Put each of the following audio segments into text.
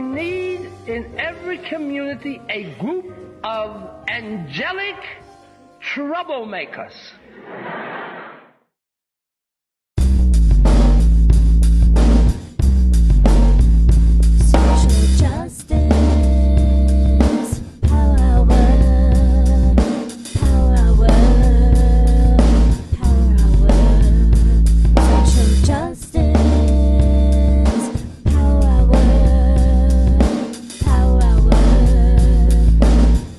Need in every community a group of angelic troublemakers. Social justice, power word, power word, power word. Social justice, power word, power word,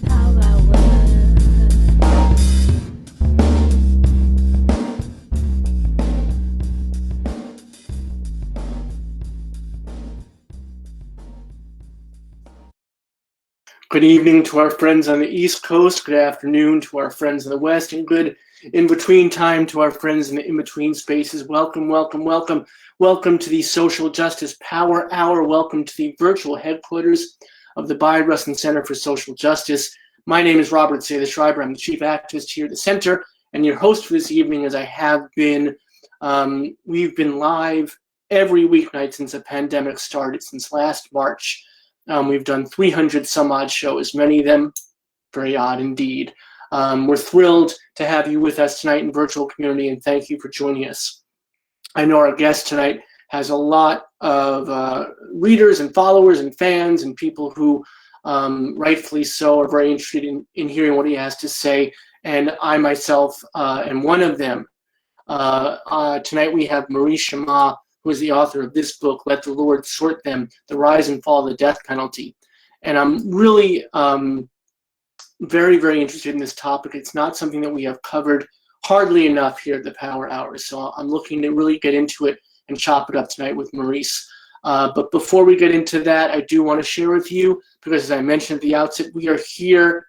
power word. Good evening to our friends on the East Coast, good afternoon to our friends in the West, and good in-between time to our friends in the in-between spaces. Welcome, welcome, welcome. Welcome to the Social Justice Power Hour. Welcome to the virtual headquarters of the Bayard-Rustin Center for Social Justice. My name is Robert Say the Schreiber. I'm the chief activist here at the center, and your host for this evening, as I have been. We've been live every weeknight since the pandemic started, since last March. We've done 300 some odd shows, many of them very odd indeed. We're thrilled to have you with us tonight in virtual community, and thank you for joining us. I know our guest tonight has a lot of readers and followers and fans and people who rightfully so are very interested in hearing what he has to say, and I myself am one of them. Tonight we have Maurice Chammah, who is the author of this book, Let the Lord Sort Them, The Rise and Fall of the Death Penalty. And I'm really very, very interested in this topic. It's not something that we have covered hardly enough here at the Power Hour. So I'm looking to really get into it and chop it up tonight with Maurice. But before we get into that, I do want to share with you, because as I mentioned at the outset, we are here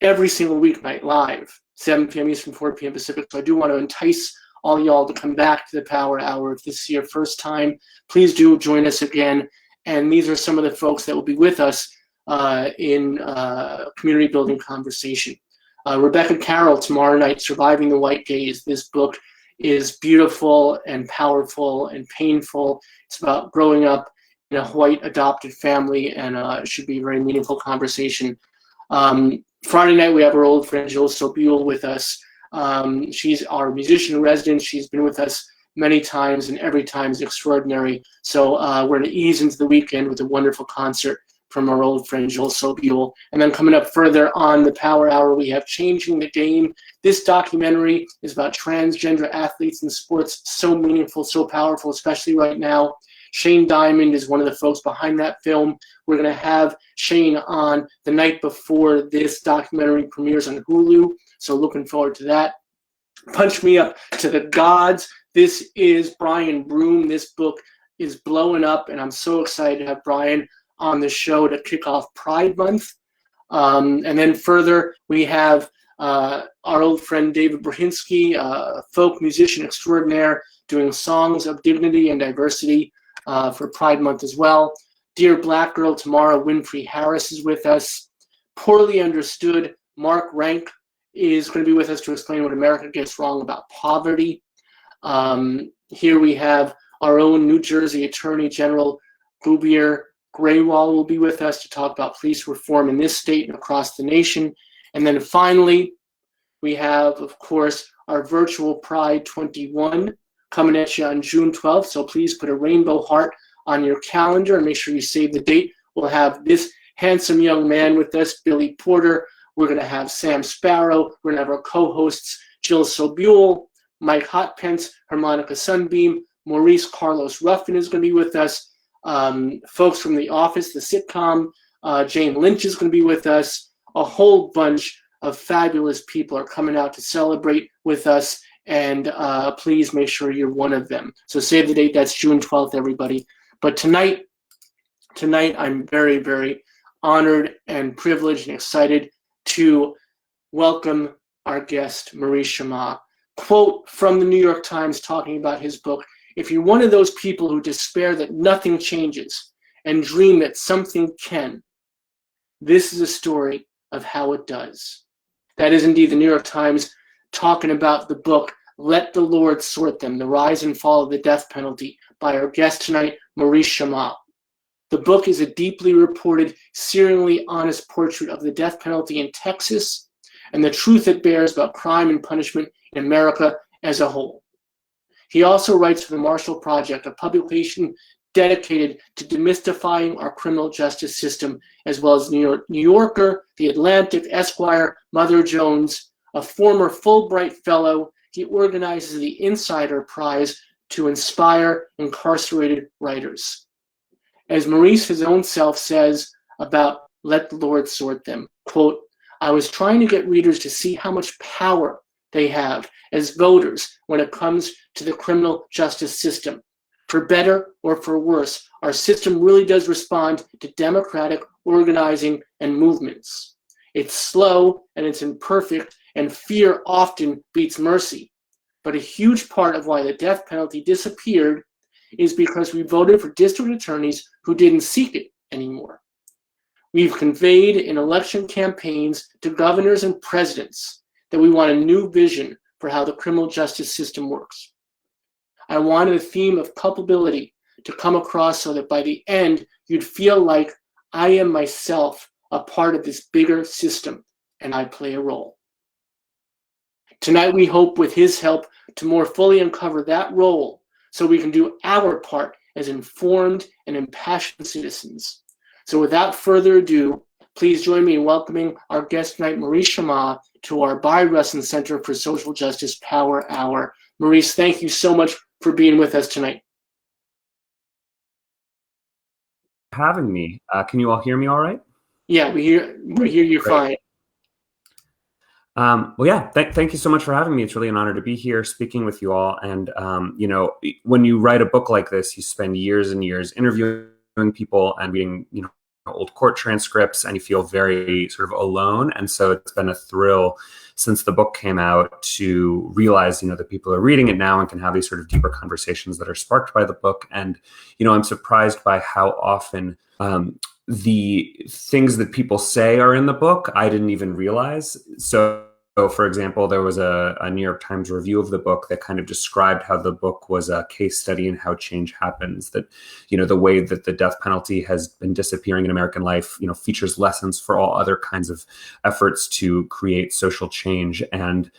every single weeknight live, 7 p.m. Eastern, 4 p.m. Pacific. So I do want to entice all y'all to come back to the Power Hour. If this is your first time, please do join us again. And these are some of the folks that will be with us in community building conversation. Rebecca Carroll tomorrow night, Surviving the White Gaze. This book is beautiful and powerful and painful. It's about growing up in a white adopted family, and it should be a very meaningful conversation. Friday night, we have our old friend Jill Sobule with us. She's our musician in residence. She's been with us many times, and every time is extraordinary. So we're going to ease into the weekend with a wonderful concert from our old friend Joel Sobule. And then coming up further on the Power Hour, we have Changing the Game. This documentary is about transgender athletes in sports. So meaningful, so powerful, especially right now. Shane Diamond is one of the folks behind that film. We're going to have Shane on the night before this documentary premieres on Hulu. So looking forward to that. Punch Me Up to the Gods. This is Brian Broom. This book is blowing up, and I'm so excited to have Brian on the show to kick off Pride Month. And then further, we have our old friend David Brzezinski, folk musician extraordinaire, doing songs of dignity and diversity for Pride Month as well. Dear Black Girl tomorrow, Winfrey Harris is with us. Poorly Understood, Mark Rank is going to be with us to explain what America gets wrong about poverty. Here we have our own New Jersey Attorney General Gubier Graywall will be with us to talk about police reform in this state and across the nation. And then finally, we have, of course, our virtual Pride 21 coming at you on June 12th. So please put a rainbow heart on your calendar and make sure you save the date. We'll have this handsome young man with us, Billy Porter. We're going to have Sam Sparrow. We're going to have our co-hosts, Jill Sobule, Mike Hotpence, Harmonica Sunbeam, Maurice Carlos Ruffin is going to be with us. Folks from The Office, the sitcom, Jane Lynch is going to be with us. A whole bunch of fabulous people are coming out to celebrate with us, and please make sure you're one of them. So save the date. That's June 12th, everybody. But tonight I'm very, very honored and privileged and excited to welcome our guest, Maurice Chammah. Quote from the New York Times talking about his book: if you're one of those people who despair that nothing changes and dream that something can, this is a story of how it does. That is indeed the New York Times talking about the book, Let the Lord Sort Them, The Rise and Fall of the Death Penalty, by our guest tonight, Maurice Chammah. The book is a deeply reported, serially honest portrait of the death penalty in Texas and the truth it bears about crime and punishment in America as a whole. He also writes for the Marshall Project, a publication dedicated to demystifying our criminal justice system, as well as New Yorker, The Atlantic, Esquire, Mother Jones. A former Fulbright Fellow, he organizes the Insider Prize to inspire incarcerated writers. As Maurice his own self says about Let the Lord Sort Them, quote, I was trying to get readers to see how much power they have as voters when it comes to the criminal justice system. For better or for worse, our system really does respond to democratic organizing and movements. It's slow and it's imperfect, and fear often beats mercy. But a huge part of why the death penalty disappeared is because we voted for district attorneys who didn't seek it anymore. We've conveyed in election campaigns to governors and presidents that we want a new vision for how the criminal justice system works. I wanted a theme of culpability to come across so that by the end, you'd feel like I am myself a part of this bigger system and I play a role. Tonight, we hope with his help to more fully uncover that role so we can do our part as informed and impassioned citizens. So without further ado, please join me in welcoming our guest tonight, Maurice Chammah, to our Barry Russin Center for Social Justice Power Hour. Maurice, thank you so much for being with us tonight. Having me. Can you all hear me all right? Yeah, we hear you fine. Well, yeah, thank you so much for having me. It's really an honor to be here speaking with you all. And, when you write a book like this, you spend years and years interviewing people and reading, old court transcripts, and you feel very sort of alone. And so it's been a thrill since the book came out to realize, that people are reading it now and can have these sort of deeper conversations that are sparked by the book. And, I'm surprised by how often the things that people say are in the book I didn't even realize. So for example, there was a New York Times review of the book that kind of described how the book was a case study in how change happens, that, the way that the death penalty has been disappearing in American life, features lessons for all other kinds of efforts to create social change. And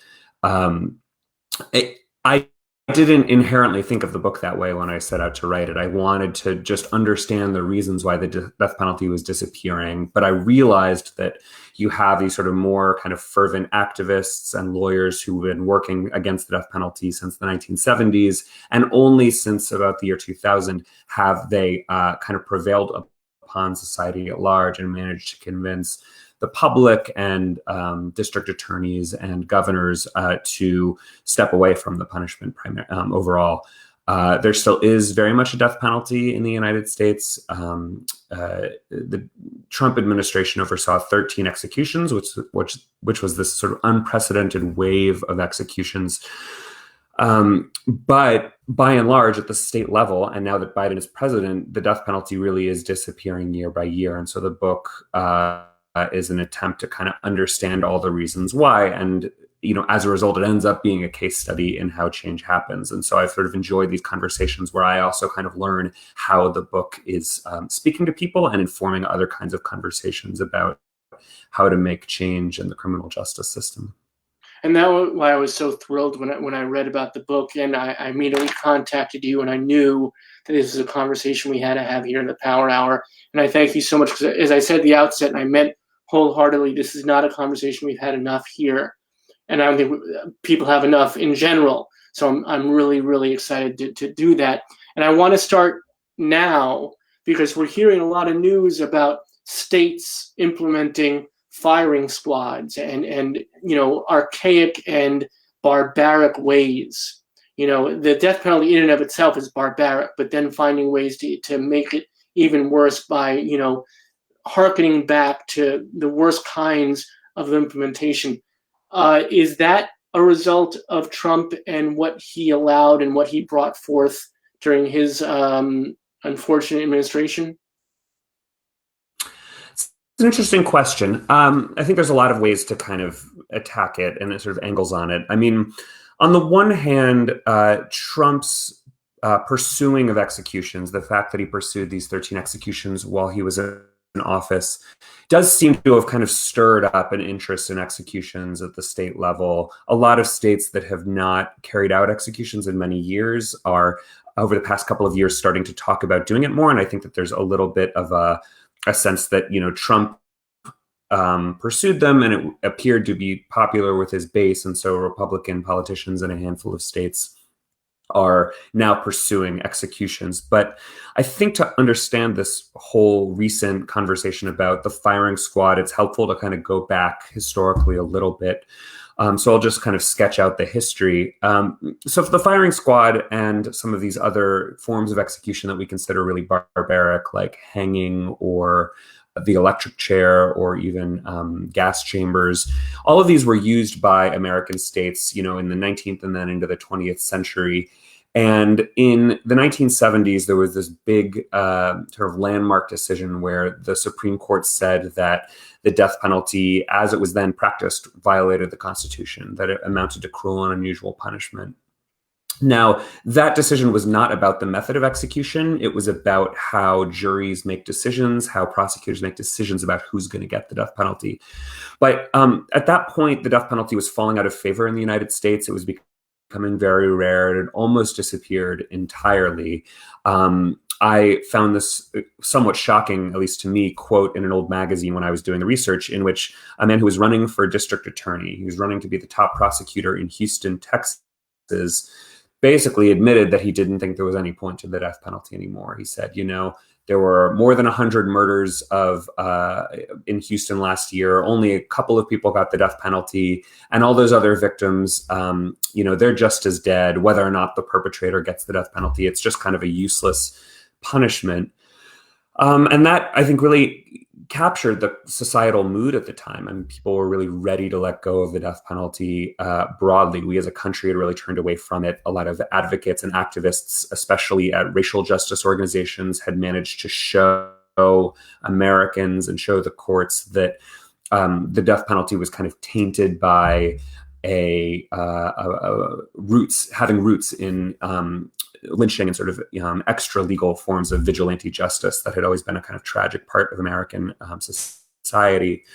I didn't inherently think of the book that way when I set out to write it. I wanted to just understand the reasons why the death penalty was disappearing. But I realized that you have these sort of more kind of fervent activists and lawyers who've been working against the death penalty since the 1970s. And only since about the year 2000 have they kind of prevailed upon society at large and managed to convince the public and district attorneys and governors to step away from the punishment overall. There still is very much a death penalty in the United States. The Trump administration oversaw 13 executions, which was this sort of unprecedented wave of executions. But by and large, at the state level, and now that Biden is president, the death penalty really is disappearing year by year. And so the book is an attempt to kind of understand all the reasons why. And, as a result, it ends up being a case study in how change happens. And so I've sort of enjoyed these conversations where I also kind of learn how the book is speaking to people and informing other kinds of conversations about how to make change in the criminal justice system. And that was why I was so thrilled when I read about the book, and I immediately contacted you, and I knew that this was a conversation we had to have here in the Power Hour. And I thank you so much, because as I said at the outset, and I meant wholeheartedly, this is not a conversation we've had enough here, and I don't think people have enough in general. So I'm really, really excited to do that. And I want to start now because we're hearing a lot of news about states implementing firing squads and archaic and barbaric ways. The death penalty in and of itself is barbaric, but then finding ways to make it even worse by hearkening back to the worst kinds of implementation. Is that a result of Trump and what he allowed and what he brought forth during his unfortunate administration? It's an interesting question. I think there's a lot of ways to kind of attack it and sort of angles on it. I mean, on the one hand, Trump's pursuing of executions, the fact that he pursued these 13 executions while he was in office, does seem to have kind of stirred up an interest in executions at the state level. A lot of states that have not carried out executions in many years are, over the past couple of years, starting to talk about doing it more. And I think that there's a little bit of a sense that, Trump pursued them and it appeared to be popular with his base. And so Republican politicians in a handful of states are now pursuing executions. But I think to understand this whole recent conversation about the firing squad, it's helpful to kind of go back historically a little bit. So I'll just kind of sketch out the history. So for the firing squad and some of these other forms of execution that we consider really barbaric, like hanging or the electric chair or even gas chambers, all of these were used by American states, in the 19th and then into the 20th century. And in the 1970s, there was this big sort of landmark decision where the Supreme Court said that the death penalty, as it was then practiced, violated the Constitution, that it amounted to cruel and unusual punishment. Now, that decision was not about the method of execution. It was about how juries make decisions, how prosecutors make decisions about who's going to get the death penalty. But at that point, the death penalty was falling out of favor in the United States. It was becoming very rare. It had almost disappeared entirely. I found this somewhat shocking, at least to me, quote in an old magazine when I was doing the research, in which a man who was running for district attorney, he was running to be the top prosecutor in Houston, Texas, basically admitted that he didn't think there was any point to the death penalty anymore. He said, there were more than 100 murders in Houston last year. Only a couple of people got the death penalty, and all those other victims, they're just as dead, whether or not the perpetrator gets the death penalty. It's just kind of a useless punishment. And that, I think, really captured the societal mood at the time. And people were really ready to let go of the death penalty broadly. We as a country had really turned away from it. A lot of advocates and activists, especially at racial justice organizations, had managed to show Americans and show the courts that the death penalty was kind of tainted by having roots in lynching and sort of extra legal forms of vigilante justice that had always been a kind of tragic part of American society.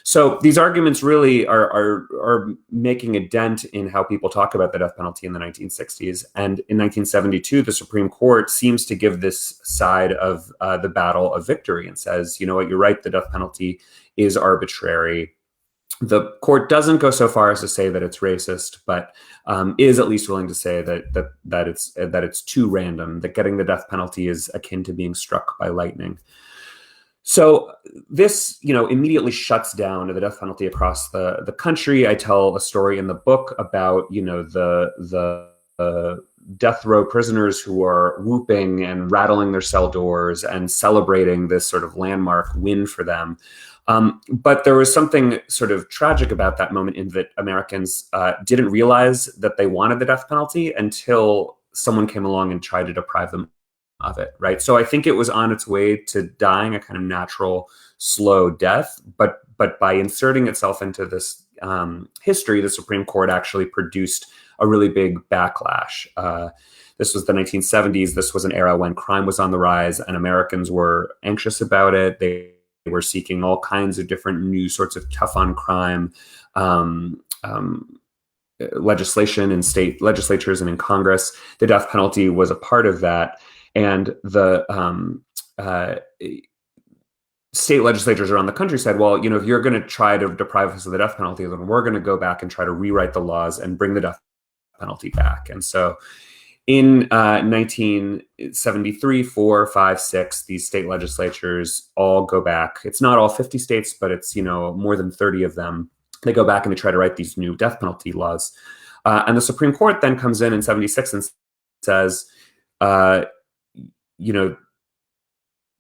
So these arguments really are making a dent in how people talk about the death penalty in the 1960s. And in 1972, the Supreme Court seems to give this side of the battle a victory and says, you know what, you're right, the death penalty is arbitrary. The court doesn't go so far as to say that it's racist, but is at least willing to say that it's too random, that getting the death penalty is akin to being struck by lightning. So this, immediately shuts down the death penalty across the country. I tell a story in the book about, the death row prisoners who are whooping and rattling their cell doors and celebrating this sort of landmark win for them. But there was something sort of tragic about that moment in that Americans didn't realize that they wanted the death penalty until someone came along and tried to deprive them of it, right? So I think it was on its way to dying a kind of natural, slow death. But by inserting itself into this history, the Supreme Court actually produced a really big backlash. This was the 1970s. This was an era when crime was on the rise and Americans were anxious about it. They were seeking all kinds of different new sorts of tough on crime legislation in state legislatures and in Congress. The death penalty was a part of that. And the state legislatures around the country said, well, if you're going to try to deprive us of the death penalty, then we're going to go back and try to rewrite the laws and bring the death penalty back. And so in 1973, 4, 5, 6, these state legislatures all go back. It's not all 50 states, but it's, more than 30 of them. They go back and they try to write these new death penalty laws. And the Supreme Court then comes in 76 and says,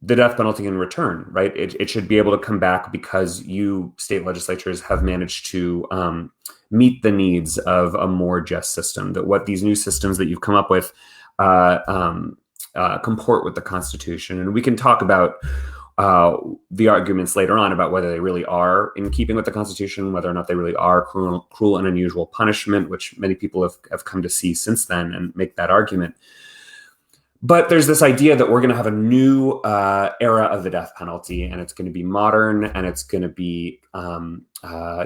the death penalty in return, right? It should be able to come back because you state legislatures have managed to meet the needs of a more just system, that what these new systems that you've come up with comport with the Constitution. And we can talk about the arguments later on about whether they really are in keeping with the Constitution, whether or not they really are cruel and unusual punishment, which many people have come to see since then and make that argument. But there's this idea that we're going to have a new era of the death penalty, and it's going to be modern, and it's going to be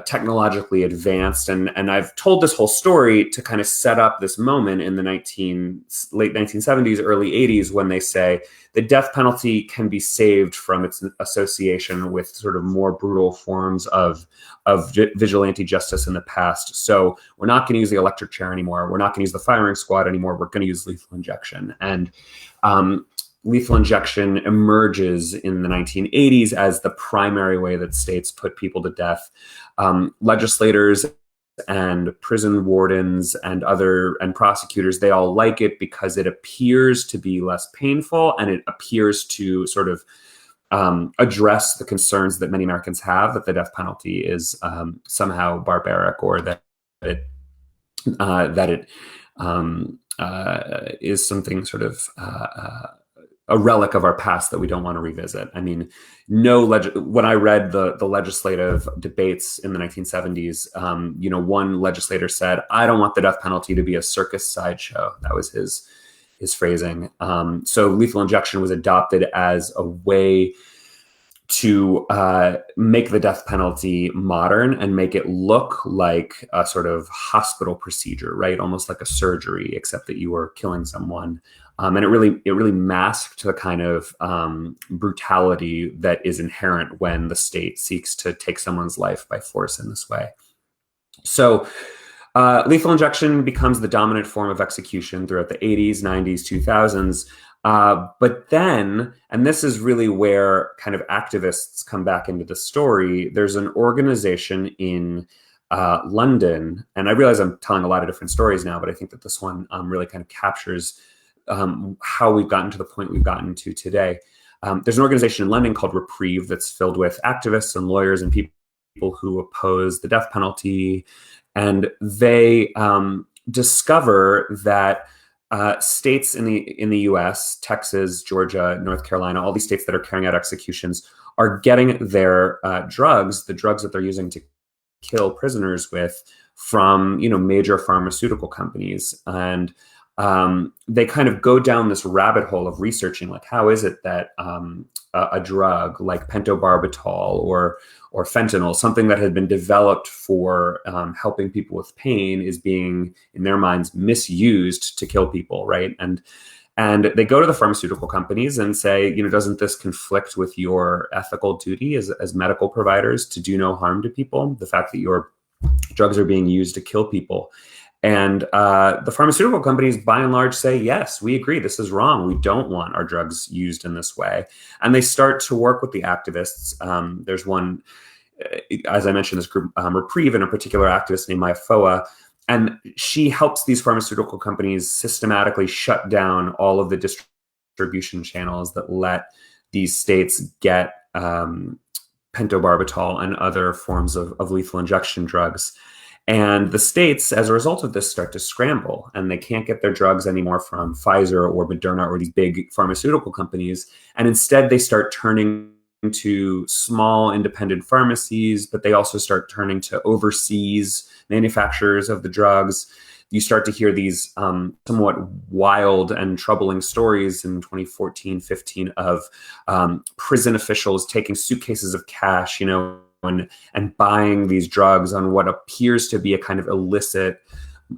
technologically advanced. And I've told this whole story to kind of set up this moment in the late 1970s, early 80s, when they say the death penalty can be saved from its association with sort of more brutal forms of vigilante justice in the past. So we're not going to use the electric chair anymore. We're not going to use the firing squad anymore. We're going to use lethal injection. And lethal injection emerges in the 1980s as the primary way that states put people to death. Legislators and prison wardens and prosecutors, they all like it because it appears to be less painful, and it appears to sort of address the concerns that many Americans have that the death penalty is somehow barbaric, or that it is something sort of a relic of our past that we don't want to revisit. I mean, when I read the legislative debates in the 1970s, one legislator said, "I don't want the death penalty to be a circus sideshow." That was his phrasing. So lethal injection was adopted as a way to make the death penalty modern and make it look like a sort of hospital procedure, right? Almost like a surgery, except that you were killing someone. And it really masked the kind of brutality that is inherent when the state seeks to take someone's life by force in this way. So lethal injection becomes the dominant form of execution throughout the 80s, 90s, 2000s. But then, and this is really where kind of activists come back into the story, there's an organization in London, and I realize I'm telling a lot of different stories now, but I think that this one really kind of captures how we've gotten to the point we've gotten to today. There's an organization in London called Reprieve that's filled with activists and lawyers and people who oppose the death penalty. And they discover that states in the U.S., Texas, Georgia, North Carolina, all these states that are carrying out executions are getting their drugs, the drugs that they're using to kill prisoners with, from major pharmaceutical companies. And they kind of go down this rabbit hole of researching, like, how is it that a drug like pentobarbital or fentanyl, something that had been developed for helping people with pain, is being, in their minds, misused to kill people, right? And they go to the pharmaceutical companies and say, doesn't this conflict with your ethical duty as medical providers to do no harm to people? The fact that your drugs are being used to kill people. And the pharmaceutical companies, by and large, say, yes, we agree, this is wrong. We don't want our drugs used in this way. And they start to work with the activists. There's one, as I mentioned, this group, Reprieve, and a particular activist named Maya Foa. And she helps these pharmaceutical companies systematically shut down all of the distribution channels that let these states get pentobarbital and other forms of lethal injection drugs. And the states, as a result of this, start to scramble, and they can't get their drugs anymore from Pfizer or Moderna or these big pharmaceutical companies. And instead, they start turning to small independent pharmacies, but they also start turning to overseas manufacturers of the drugs. You start to hear these somewhat wild and troubling stories in 2014, 15 of prison officials taking suitcases of cash, and buying these drugs on what appears to be a kind of illicit.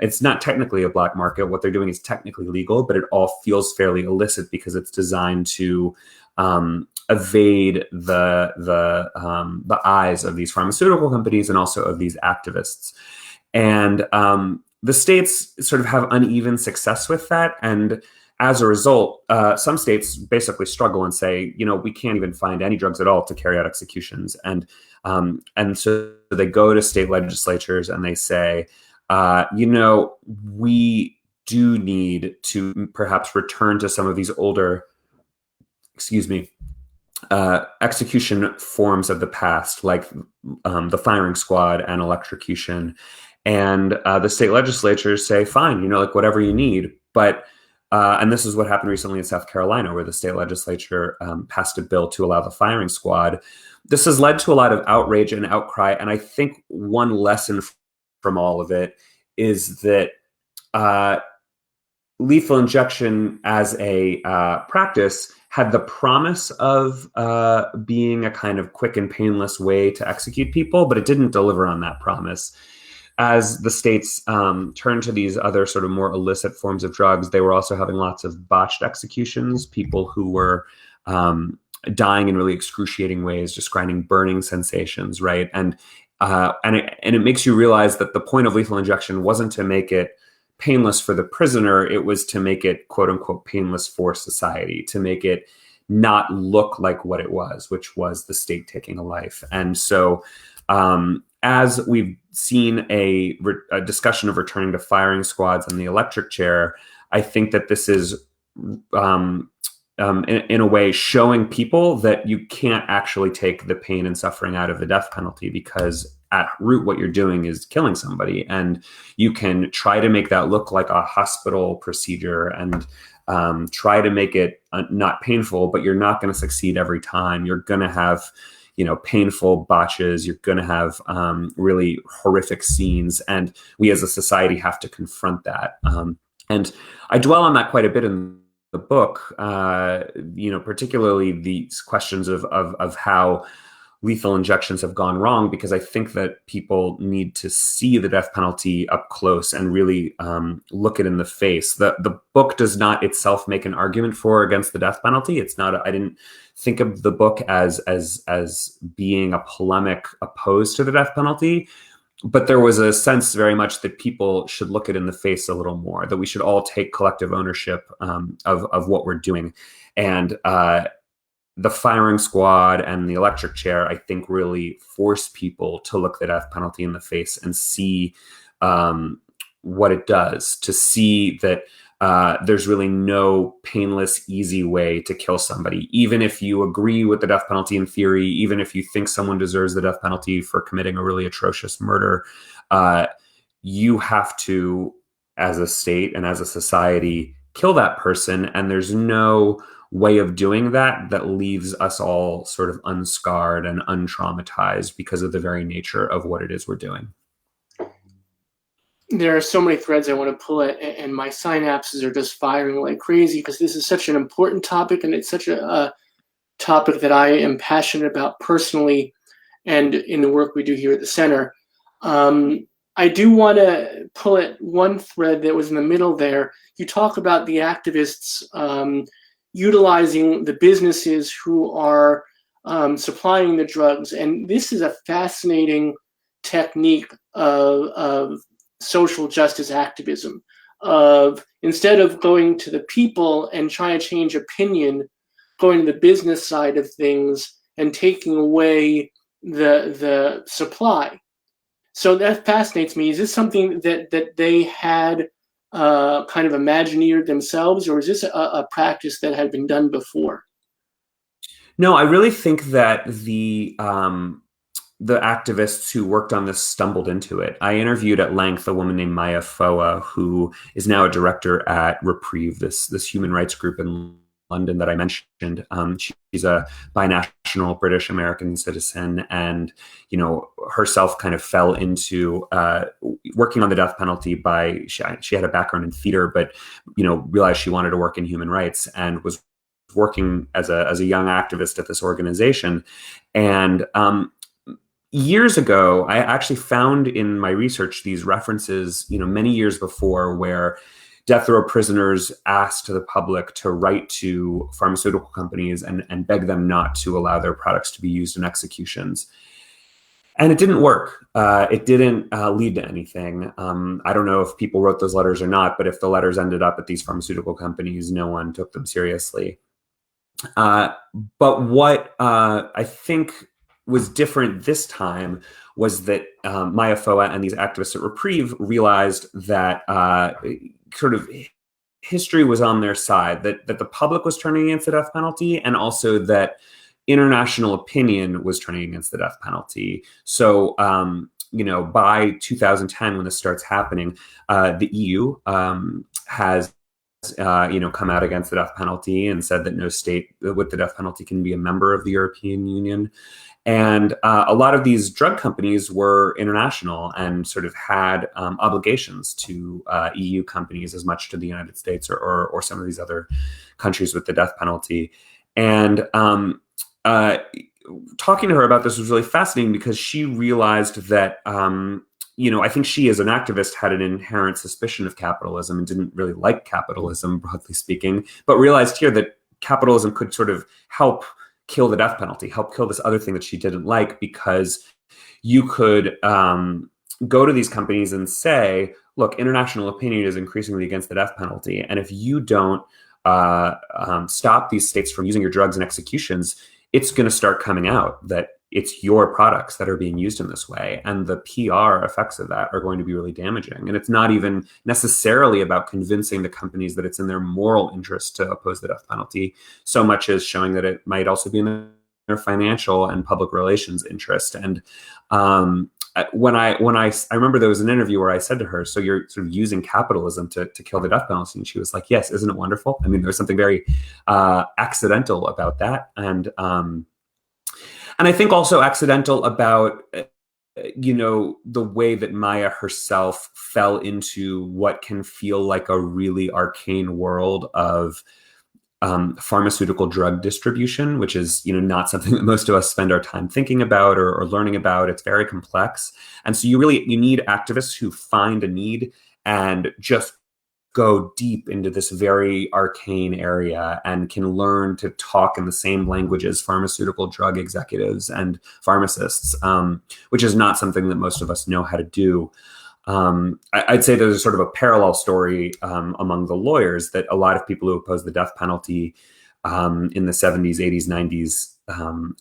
It's not technically a black market. What they're doing is technically legal, but it all feels fairly illicit because it's designed to evade the eyes of these pharmaceutical companies and also of these activists. And the states sort of have uneven success with that. And as a result, some states basically struggle and say, we can't even find any drugs at all to carry out executions. And so they go to state legislatures and they say, we do need to perhaps return to some of these older, execution forms of the past, like the firing squad and electrocution. And the state legislatures say, fine, whatever you need. But and this is what happened recently in South Carolina, where the state legislature passed a bill to allow the firing squad. This has led to a lot of outrage and outcry. And I think one lesson from all of it is that lethal injection as a practice had the promise of being a kind of quick and painless way to execute people, but it didn't deliver on that promise. As the states turned to these other sort of more illicit forms of drugs, they were also having lots of botched executions, people who were dying in really excruciating ways, describing burning sensations, right? And it makes you realize that the point of lethal injection wasn't to make it painless for the prisoner, it was to make it quote unquote painless for society, to make it not look like what it was, which was the state taking a life. And so as we've seen a discussion of returning to firing squads and the electric chair, I think that this is in a way showing people that you can't actually take the pain and suffering out of the death penalty, because at root what you're doing is killing somebody, and you can try to make that look like a hospital procedure and try to make it not painful, but you're not going to succeed every time. You're going to have painful botches. You're going to have really horrific scenes, and we as a society have to confront that. And I dwell on that quite a bit in the book, particularly these questions of how lethal injections have gone wrong, because I think that people need to see the death penalty up close and really look it in the face. The book does not itself make an argument for or against the death penalty. It's not. I didn't think of the book as being a polemic opposed to the death penalty, but there was a sense very much that people should look it in the face a little more, that we should all take collective ownership of what we're doing. And the firing squad and the electric chair, I think, really force people to look the death penalty in the face and see what it does, to see that there's really no painless, easy way to kill somebody. Even if you agree with the death penalty in theory, even if you think someone deserves the death penalty for committing a really atrocious murder, you have to, as a state and as a society, kill that person. And there's no way of doing that leaves us all sort of unscarred and untraumatized because of the very nature of what it is we're doing. There are so many threads I want to pull at, and my synapses are just firing like crazy, because this is such an important topic, and it's such a topic that I am passionate about personally and in the work we do here at the center. I do want to pull at one thread that was in the middle there. You talk about the activists utilizing the businesses who are supplying the drugs. And this is a fascinating technique of social justice activism, of instead of going to the people and trying to change opinion, going to the business side of things and taking away the supply. So that fascinates me. Is this something that they had kind of imagineered themselves, or is this a practice that had been done before? No, I really think that the activists who worked on this stumbled into it. I interviewed at length a woman named Maya Foa, who is now a director at Reprieve, this human rights group in London that I mentioned. She's a binational British American citizen, and herself kind of fell into working on the death penalty she had a background in theater, but realized she wanted to work in human rights and was working as a young activist at this organization. And years ago, I actually found in my research these references, many years before, where death row prisoners asked the public to write to pharmaceutical companies and beg them not to allow their products to be used in executions. And it didn't work. It didn't lead to anything. I don't know if people wrote those letters or not, but if the letters ended up at these pharmaceutical companies, no one took them seriously. But what I think was different this time was that Maya Foa and these activists at Reprieve realized that sort of history was on their side, that the public was turning against the death penalty, and also that international opinion was turning against the death penalty. So, by 2010, when this starts happening, the EU has come out against the death penalty and said that no state with the death penalty can be a member of the European Union. And a lot of these drug companies were international and sort of had obligations to EU companies as much to the United States or some of these other countries with the death penalty. And talking to her about this was really fascinating because she realized that, I think she as an activist had an inherent suspicion of capitalism and didn't really like capitalism, broadly speaking, but realized here that capitalism could sort of help kill the death penalty, help kill this other thing that she didn't like, because you could go to these companies and say, look, international opinion is increasingly against the death penalty. And if you don't stop these states from using your drugs and executions, it's going to start coming out that it's your products that are being used in this way. And the PR effects of that are going to be really damaging. And it's not even necessarily about convincing the companies that it's in their moral interest to oppose the death penalty, so much as showing that it might also be in their financial and public relations interest. And when I remember there was an interview where I said to her, so you're sort of using capitalism to kill the death penalty? And she was like, yes, isn't it wonderful? I mean, there's something very accidental about that. And I think also accidental about, the way that Maya herself fell into what can feel like a really arcane world of pharmaceutical drug distribution, which is, not something that most of us spend our time thinking about or learning about. It's very complex. And so you need activists who find a need and just go deep into this very arcane area and can learn to talk in the same language as pharmaceutical drug executives and pharmacists, which is not something that most of us know how to do. I'd say there's sort of a parallel story among the lawyers, that a lot of people who oppose the death penalty in the 70s, 80s, 90s,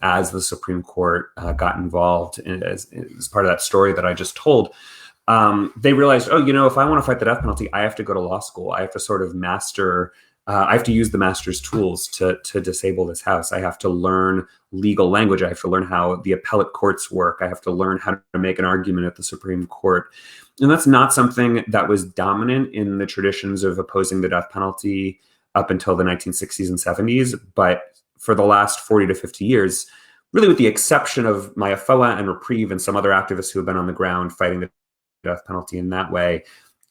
as the Supreme Court got involved as part of that story that I just told, they realized, if I want to fight the death penalty, I have to go to law school. I have to sort of I have to use the master's tools to disable this house. I have to learn legal language. I have to learn how the appellate courts work. I have to learn how to make an argument at the Supreme Court. And that's not something that was dominant in the traditions of opposing the death penalty up until the 1960s and 70s. But for the last 40 to 50 years, really with the exception of Maya Foa and Reprieve and some other activists who have been on the ground fighting the death penalty in that way,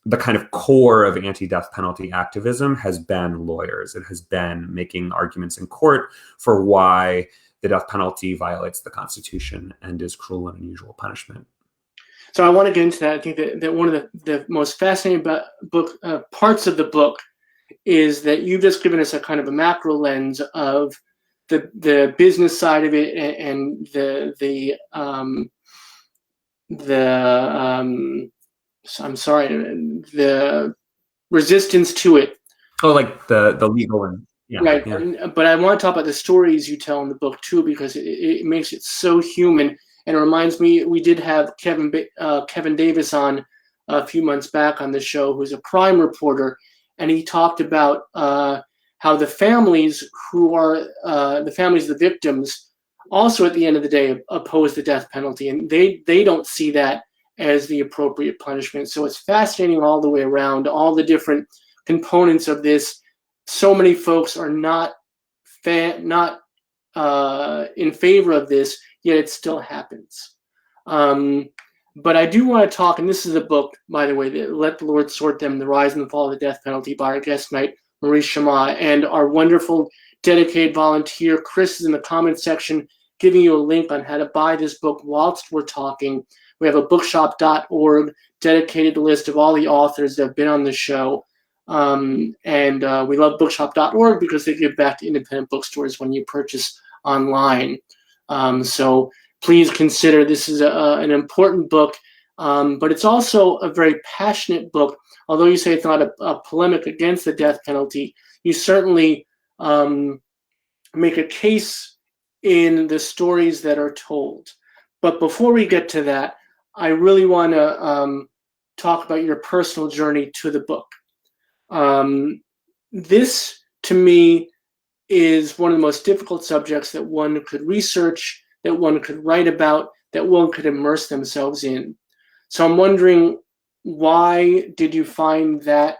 the kind of core of anti-death penalty activism has been lawyers. It has been making arguments in court for why the death penalty violates the Constitution and is cruel and unusual punishment. So I want to get into that. I think that one of the most fascinating parts of the book is that you've just given us a kind of a macro lens of the business side of it and the resistance to it. Oh, like the legal and right. Yeah. But I want to talk about the stories you tell in the book too, because it makes it so human. And it reminds me, we did have Kevin Davis on a few months back on the show, who's a crime reporter, and he talked about how the families who are the families of the victims also at the end of the day oppose the death penalty, and they don't see that as the appropriate punishment. So it's fascinating all the way around, all the different components of this. So many folks are not in favor of this, yet it still happens. But I do want to talk, and this is a book, by the way, that Let the Lord Sort Them, The Rise and the Fall of the Death Penalty, by our guest tonight, Maurice Chammah, and our wonderful dedicated volunteer, Chris, is in the comments section giving you a link on how to buy this book whilst we're talking. We have a bookshop.org dedicated list of all the authors that have been on the show. And we love bookshop.org because they give back to independent bookstores when you purchase online. So please consider this is an important book, but it's also a very passionate book. Although you say it's not a polemic against the death penalty, you certainly make a case in the stories that are told. But before we get to that, I really want to talk about your personal journey to the book. This, to me, is one of the most difficult subjects that one could research, that one could write about, that one could immerse themselves in. So I'm wondering, why did you find that,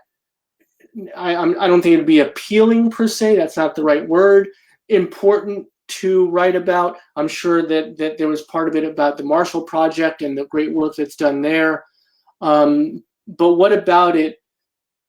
I don't think it'd be appealing per se, that's not the right word, important to write about? I'm sure that there was part of it about the Marshall Project and the great work that's done there. But what about it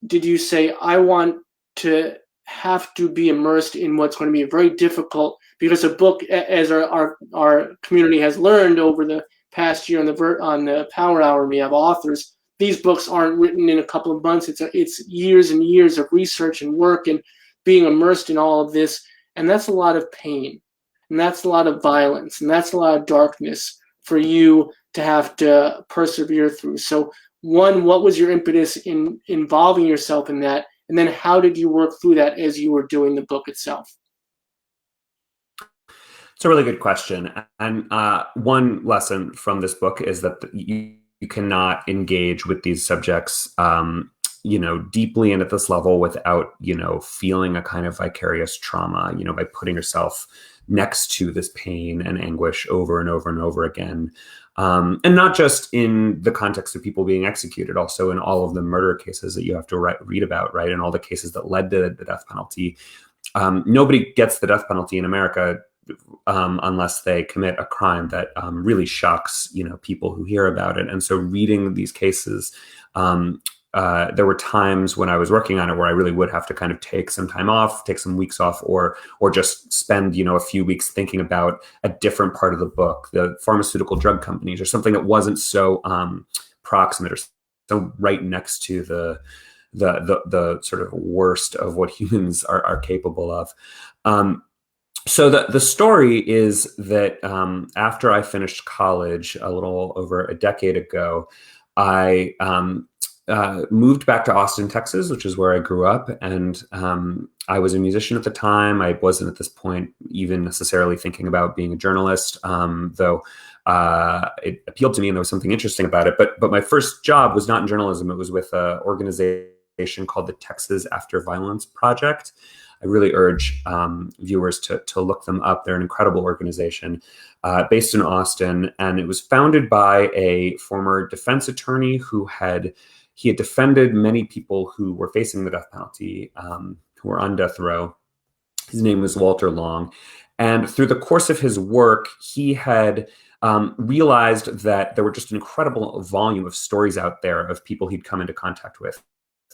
did you say, I want to have to be immersed in what's going to be very difficult, because a book, as our community has learned over the past year on the Power Hour, we have authors. These books aren't written in a couple of months. It's years and years of research and work and being immersed in all of this. And that's a lot of pain. And that's a lot of violence. And that's a lot of darkness for you to have to persevere through. So one, what was your impetus in involving yourself in that? And then how did you work through that as you were doing the book itself? It's a really good question. And one lesson from this book is that you cannot engage with these subjects, deeply and at this level without, feeling a kind of vicarious trauma, by putting yourself next to this pain and anguish over and over and over again. And not just in the context of people being executed, also in all of the murder cases that you have to read about, right? And all the cases that led to the death penalty. Nobody gets the death penalty in America unless they commit a crime that really shocks, people who hear about it. And so reading these cases, there were times when I was working on it where I really would have to kind of take some time off, take some weeks off, or just spend, a few weeks thinking about a different part of the book, the pharmaceutical drug companies, or something that wasn't so proximate or so right next to the sort of worst of what humans are capable of. So the story is that after I finished college a little over a decade ago, I moved back to Austin, Texas, which is where I grew up. And I was a musician at the time. I wasn't at this point even necessarily thinking about being a journalist, though it appealed to me and there was something interesting about it. But my first job was not in journalism. It was with an organization called the Texas After Violence Project. I really urge viewers to look them up. They're an incredible organization based in Austin. And it was founded by a former defense attorney who had defended many people who were facing the death penalty, who were on death row. His name was Walter Long. And through the course of his work, he had realized that there were just an incredible volume of stories out there of people he'd come into contact with,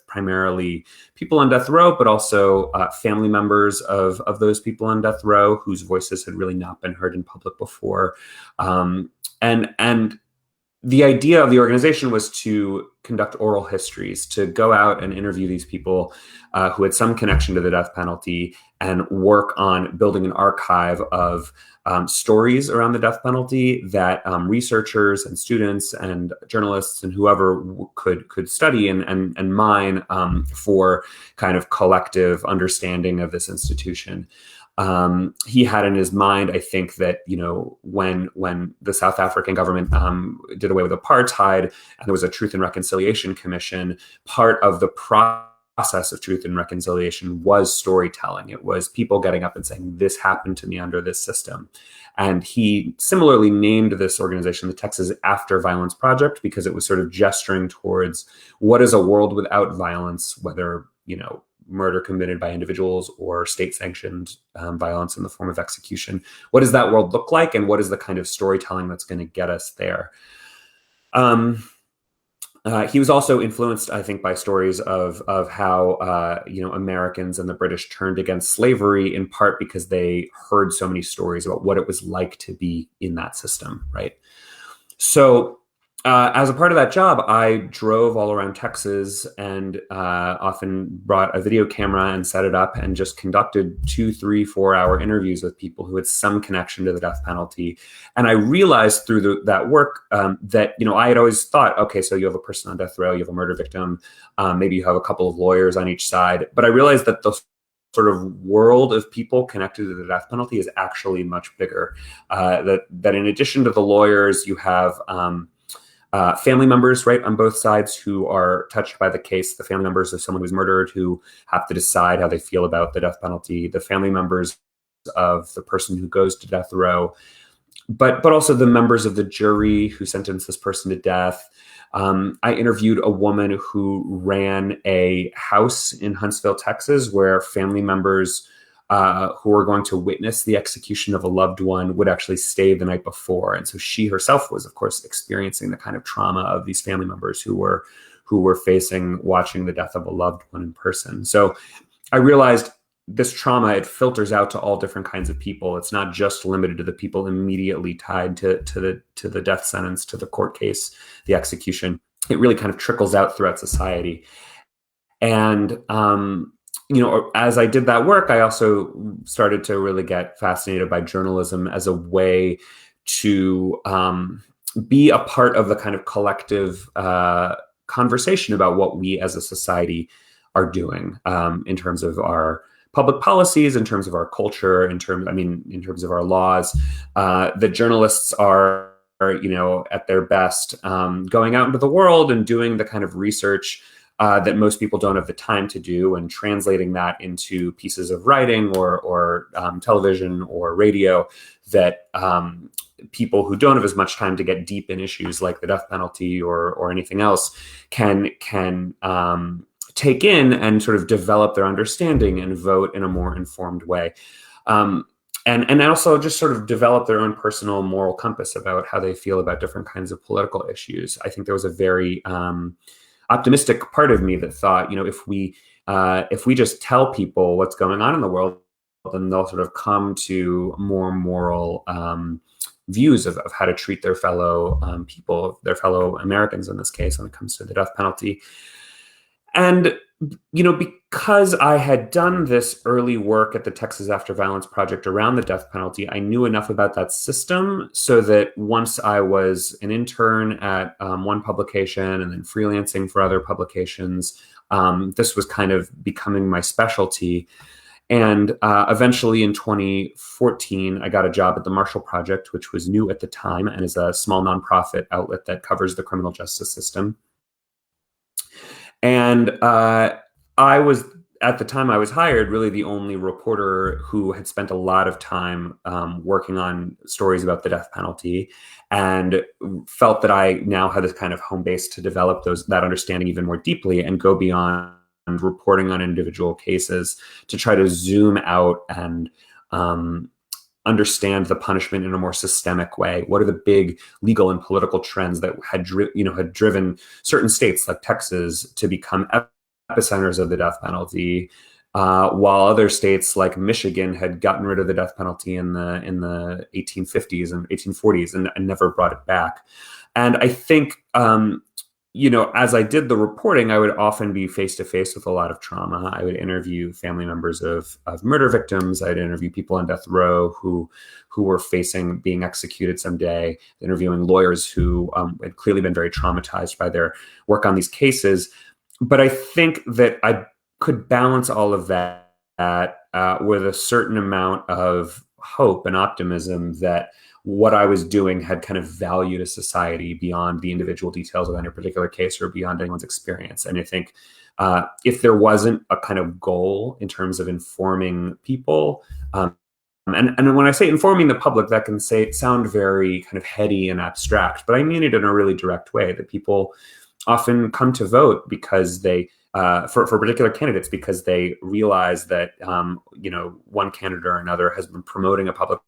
primarily people on death row, but also family members of those people on death row whose voices had really not been heard in public before. And the idea of the organization was to conduct oral histories, to go out and interview these people who had some connection to the death penalty and work on building an archive of stories around the death penalty that researchers and students and journalists and whoever could study and mine for kind of collective understanding of this institution. He had in his mind, I think, that, when the South African government did away with apartheid and there was a Truth and Reconciliation Commission, part of the process of truth and reconciliation was storytelling. It was people getting up and saying, this happened to me under this system. And he similarly named this organization the Texas After Violence Project because it was sort of gesturing towards what is a world without violence, whether, murder committed by individuals or state-sanctioned violence in the form of execution. What does that world look like, and what is the kind of storytelling that's going to get us there? He was also influenced, I think, by stories of how Americans and the British turned against slavery, in part because they heard so many stories about what it was like to be in that system, right? So as a part of that job, I drove all around Texas and often brought a video camera and set it up and just conducted 2, 3, 4 hour interviews with people who had some connection to the death penalty. And I realized through that work that, I had always thought, okay, so you have a person on death row, you have a murder victim, maybe you have a couple of lawyers on each side. But I realized that the sort of world of people connected to the death penalty is actually much bigger. That in addition to the lawyers, you have family members, right, on both sides who are touched by the case, the family members of someone who's murdered who have to decide how they feel about the death penalty, the family members of the person who goes to death row, but also the members of the jury who sentenced this person to death. I interviewed a woman who ran a house in Huntsville, Texas, where family members who were going to witness the execution of a loved one would actually stay the night before. And so she herself was, of course, experiencing the kind of trauma of these family members who were facing watching the death of a loved one in person. So I realized this trauma, it filters out to all different kinds of people. It's not just limited to the people immediately tied to the death sentence, to the court case, the execution. It really kind of trickles out throughout society. And as I did that work, I also started to really get fascinated by journalism as a way to be a part of the kind of collective conversation about what we as a society are doing in terms of our public policies, in terms of our culture, in terms of our laws. The journalists are at their best going out into the world and doing the kind of research that most people don't have the time to do, and translating that into pieces of writing or television or radio that people who don't have as much time to get deep in issues like the death penalty or anything else can take in and sort of develop their understanding and vote in a more informed way. And also just sort of develop their own personal moral compass about how they feel about different kinds of political issues. I think there was a very optimistic part of me that thought, if we just tell people what's going on in the world, then they'll sort of come to more moral views of how to treat their fellow people, their fellow Americans in this case, when it comes to the death penalty. And, because I had done this early work at the Texas After Violence Project around the death penalty, I knew enough about that system so that once I was an intern at one publication and then freelancing for other publications, this was kind of becoming my specialty. And eventually in 2014, I got a job at the Marshall Project, which was new at the time and is a small nonprofit outlet that covers the criminal justice system. And I was, at the time I was hired, really the only reporter who had spent a lot of time working on stories about the death penalty, and felt that I now had this kind of home base to develop that understanding even more deeply and go beyond reporting on individual cases to try to zoom out and understand the punishment in a more systemic way. What are the big legal and political trends that had driven certain states like Texas to become epicenters of the death penalty, while other states like Michigan had gotten rid of the death penalty in the 1850s and 1840s and never brought it back. And I think as I did the reporting, I would often be face to face with a lot of trauma. I would interview family members of murder victims. I'd interview people on death row who were facing being executed someday, interviewing lawyers who had clearly been very traumatized by their work on these cases. But I think that I could balance all of that with a certain amount of hope and optimism that what I was doing had kind of value to society beyond the individual details of any particular case or beyond anyone's experience. And I think if there wasn't a kind of goal in terms of informing people, and when I say informing the public, that can sound very kind of heady and abstract, but I mean it in a really direct way, that people often come to vote because they, for particular candidates, because they realize that, one candidate or another has been promoting a public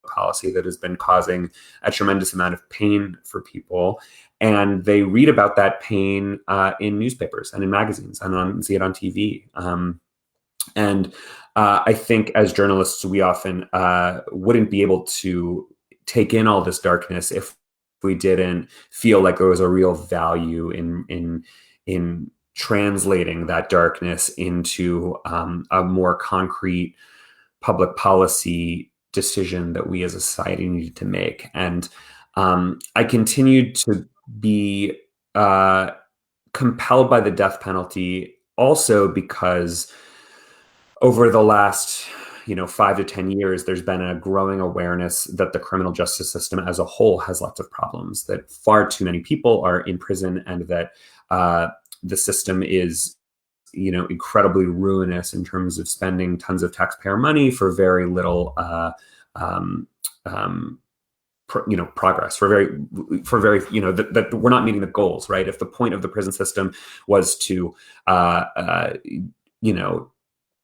policy that has been causing a tremendous amount of pain for people. And they read about that pain in newspapers and in magazines and see it on TV. I think as journalists, we often wouldn't be able to take in all this darkness if we didn't feel like there was a real value in translating that darkness into a more concrete public policy decision that we as a society needed to make. And I continued to be compelled by the death penalty also because over the last 5 to 10 years, there's been a growing awareness that the criminal justice system as a whole has lots of problems, that far too many people are in prison, and that the system is incredibly ruinous in terms of spending tons of taxpayer money for very little progress, for very that we're not meeting the goals, right? If the point of the prison system was to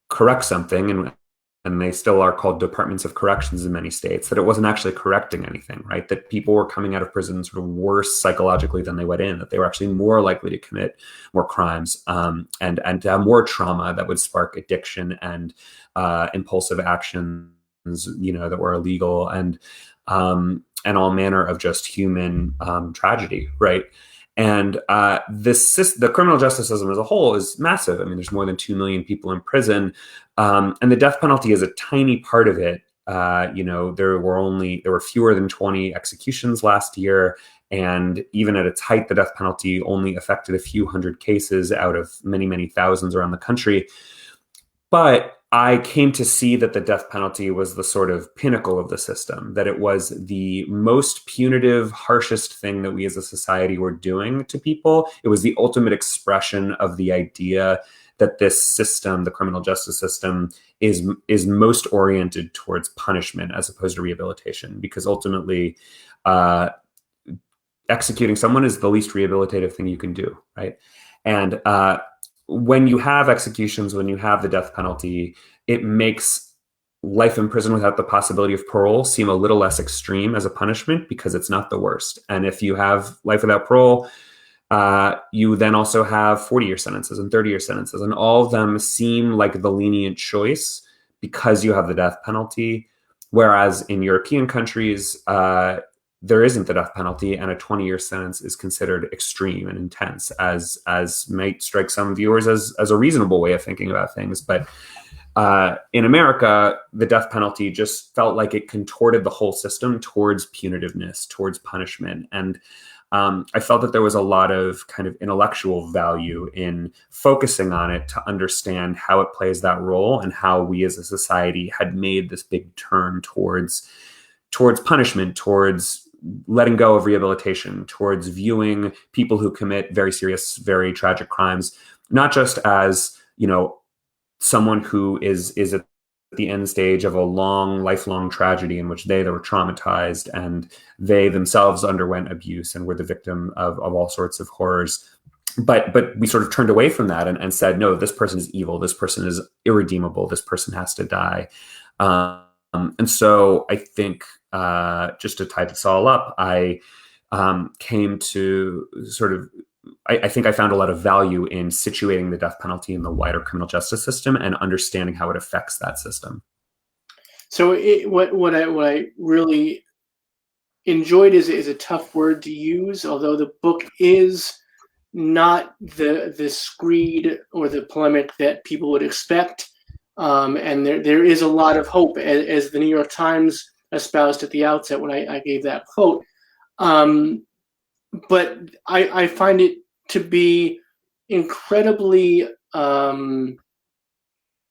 correct something and they still are called departments of corrections in many states, that it wasn't actually correcting anything, right? That people were coming out of prison sort of worse psychologically than they went in, that they were actually more likely to commit more crimes, and to have more trauma that would spark addiction and impulsive actions, that were illegal, and all manner of just human tragedy, right? And the criminal justice system as a whole is massive. I mean, there's more than 2 million people in prison, and the death penalty is a tiny part of it. There were fewer than 20 executions last year, and even at its height, the death penalty only affected a few hundred cases out of many, many thousands around the country. But I came to see that the death penalty was the sort of pinnacle of the system, that it was the most punitive, harshest thing that we as a society were doing to people. It was the ultimate expression of the idea that this system, the criminal justice system, is most oriented towards punishment as opposed to rehabilitation, because ultimately executing someone is the least rehabilitative thing you can do, right? And when you have executions, when you have the death penalty, it makes life in prison without the possibility of parole seem a little less extreme as a punishment, because it's not the worst. And if you have life without parole, you then also have 40-year sentences and 30-year sentences, and all of them seem like the lenient choice because you have the death penalty. Whereas in European countries, there isn't the death penalty, and a 20-year sentence is considered extreme and intense, as might strike some viewers as a reasonable way of thinking about things. But in America, the death penalty just felt like it contorted the whole system towards punitiveness, towards punishment. And I felt that there was a lot of kind of intellectual value in focusing on it to understand how it plays that role, and how we as a society had made this big turn towards punishment, towards letting go of rehabilitation, towards viewing people who commit very serious, very tragic crimes, not just as, someone who is at the end stage of a lifelong tragedy in which they were traumatized and they themselves underwent abuse and were the victim of all sorts of horrors. But we sort of turned away from that and said, no, this person is evil. This person is irredeemable. This person has to die. And so I think, just to tie this all up, I came to sort of, I think I found a lot of value in situating the death penalty in the wider criminal justice system and understanding how it affects that system. So what I really enjoyed is a tough word to use, although the book is not the screed or the polemic that people would expect. And there is a lot of hope, as the New York Times espoused at the outset when I gave that quote. But I find it to be incredibly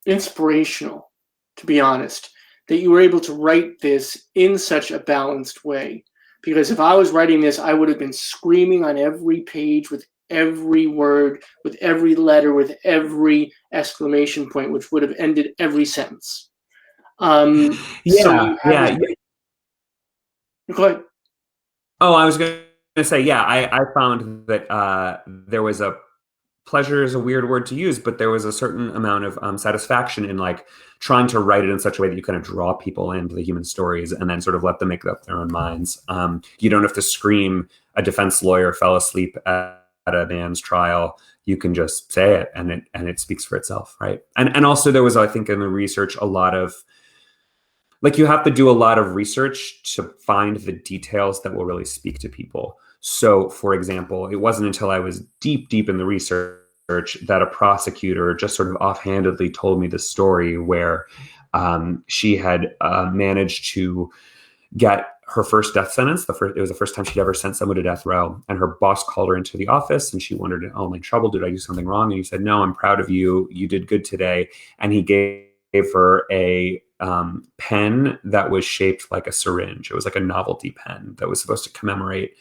inspirational, to be honest, that you were able to write this in such a balanced way. Because if I was writing this, I would have been screaming on every page, with every word, with every letter, with every exclamation point, which would have ended every sentence. Go ahead. Oh, I was going to say, I found that there was a pleasure is a weird word to use, but there was a certain amount of satisfaction in like trying to write it in such a way that you kind of draw people into the human stories and then sort of let them make up their own minds. You don't have to scream a defense lawyer fell asleep at a man's trial. You can just say it, and it speaks for itself, right? And also there was, I think, in the research, a lot of, like, you have to do a lot of research to find the details that will really speak to people. So, for example, it wasn't until I was deep in the research that a prosecutor just sort of offhandedly told me the story where she had managed to get her first death sentence. It was the first time she'd ever sent someone to death row. And her boss called her into the office and she wondered, oh, I'm in trouble. Did I do something wrong? And he said, no, I'm proud of you. You did good today. And he gave her a pen that was shaped like a syringe. It was like a novelty pen that was supposed to commemorate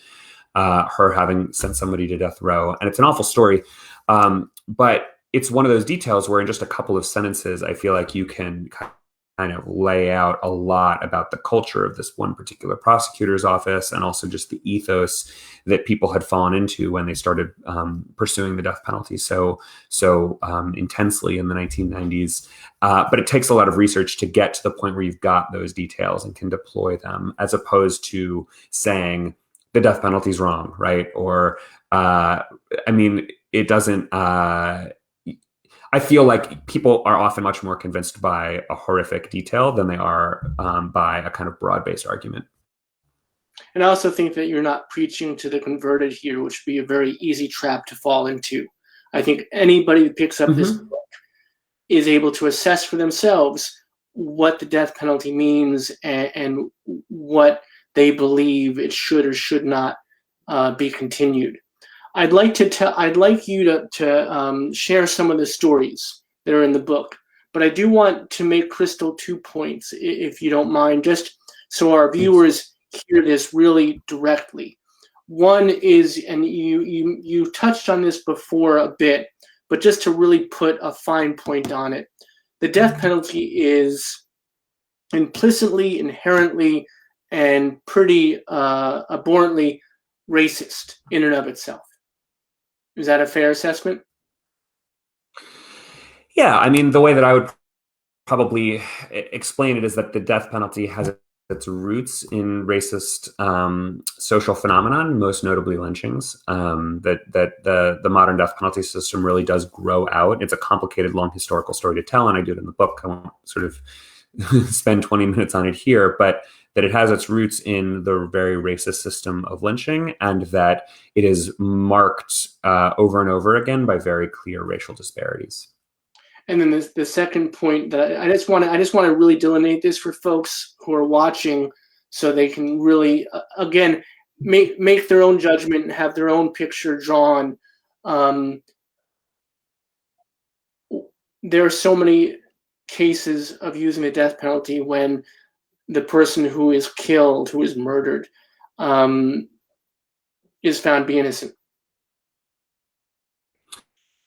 her having sent somebody to death row. And it's an awful story. But it's one of those details where in just a couple of sentences, I feel like you can kind kind of lay out a lot about the culture of this one particular prosecutor's office, and also just the ethos that people had fallen into when they started pursuing the death penalty so intensely in the 1990s. But it takes a lot of research to get to the point where you've got those details and can deploy them, as opposed to saying the death penalty is wrong, right? Or, it doesn't. I feel like people are often much more convinced by a horrific detail than they are by a kind of broad-based argument. And I also think that you're not preaching to the converted here, which would be a very easy trap to fall into. I think anybody that picks up this book is able to assess for themselves what the death penalty means and what they believe it should or should not be continued. I'd like you to share some of the stories that are in the book, but I do want to make crystal 2 points, if you don't mind, just so our viewers hear this really directly. One is, and you touched on this before a bit, but just to really put a fine point on it, the death penalty is implicitly, inherently, and pretty abhorrently racist in and of itself. Is that a fair assessment? Yeah, I mean, the way that I would probably explain it is that the death penalty has its roots in racist social phenomenon, most notably lynchings. That the modern death penalty system really does grow out. It's a complicated, long historical story to tell, and I do it in the book. I won't sort of spend 20 minutes on it here, but that it has its roots in the very racist system of lynching, and that it is marked over and over again by very clear racial disparities. And then the second point that I just want to really delineate this for folks who are watching, so they can really again make their own judgment and have their own picture drawn. There are so many cases of using the death penalty when the person who is killed, who is murdered, is found to be innocent.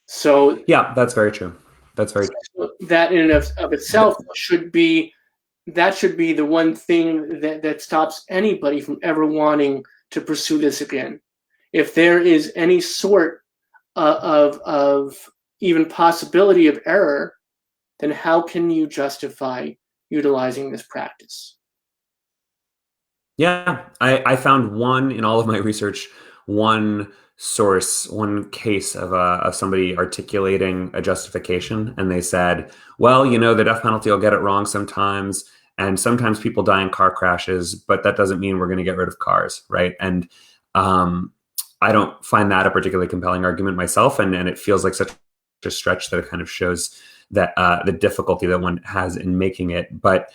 So yeah, that's very true. That's very true. That in and of itself should be the one thing that stops anybody from ever wanting to pursue this again. If there is any sort of even possibility of error, then how can you justify utilizing this practice? Yeah, I found one in all of my research, one source, one case of somebody articulating a justification, and they said, well, the death penalty will get it wrong sometimes, and sometimes people die in car crashes, but that doesn't mean we're going to get rid of cars, right? And I don't find that a particularly compelling argument myself, and it feels like such a stretch that it kind of shows that the difficulty that one has in making it. But